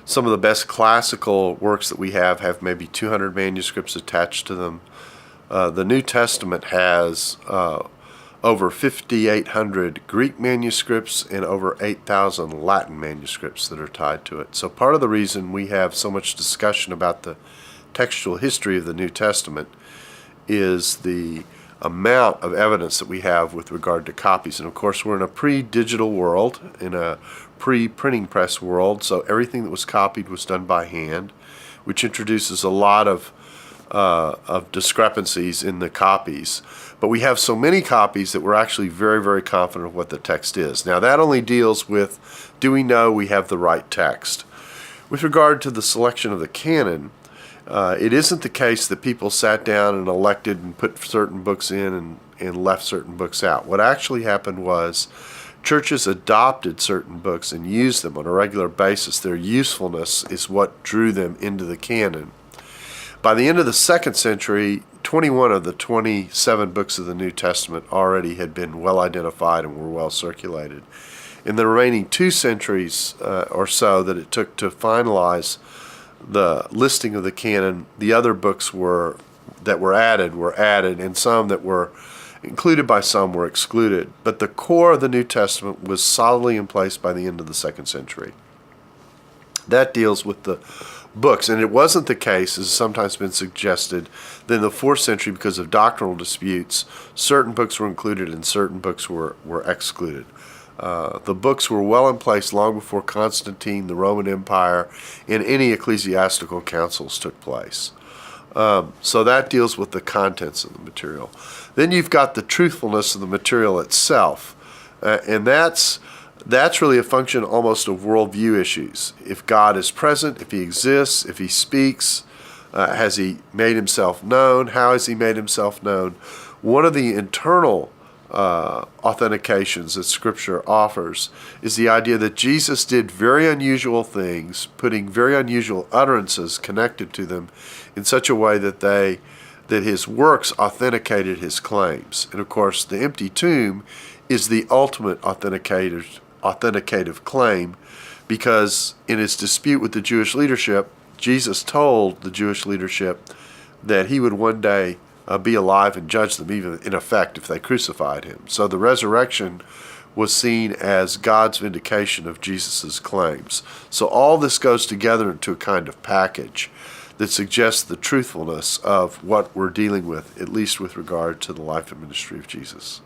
Some of the best classical works that we have maybe 200 manuscripts attached to them. The New Testament has over 5,800 Greek manuscripts and over 8,000 Latin manuscripts that are tied to it. So part of the reason we have so much discussion about the textual history of the New Testament is the amount of evidence that we have with regard to copies. And of course, we're in a pre-digital world, in a pre-printing press world, so everything that was copied was done by hand, which introduces a lot of discrepancies in the copies. But we have so many copies that we're actually very, very confident of what the text is. Now, that only deals with, do we know we have the right text? With regard to the selection of the canon, it isn't the case that people sat down and elected and put certain books in and left certain books out. What actually happened was churches adopted certain books and used them on a regular basis. Their usefulness is what drew them into the canon. By the end of the 2nd century, 21 of the 27 books of the New Testament already had been well identified and were well circulated. In the remaining 2 centuries or so that it took to finalize the listing of the canon, the other books that were added, and some that were included by some were excluded. But the core of the New Testament was solidly in place by the end of the 2nd century. That deals with the books, and it wasn't the case, as sometimes been suggested, that in the 4th century, because of doctrinal disputes, certain books were included and certain books were excluded. The books were well in place long before Constantine, the Roman Empire, and any ecclesiastical councils took place. So that deals with the contents of the material. Then you've got the truthfulness of the material itself, and that's really a function almost of worldview issues. If God is present, if he exists, if he speaks, has he made himself known? How has he made himself known? One of the internal authentications that Scripture offers is the idea that Jesus did very unusual things, putting very unusual utterances connected to them in such a way that his works authenticated his claims. And of course, the empty tomb is the ultimate authenticative claim, because in his dispute with the Jewish leadership, Jesus told the Jewish leadership that he would one day be alive and judge them, even in effect, if they crucified him. So the resurrection was seen as God's vindication of Jesus' claims. So all this goes together into a kind of package that suggests the truthfulness of what we're dealing with, at least with regard to the life and ministry of Jesus.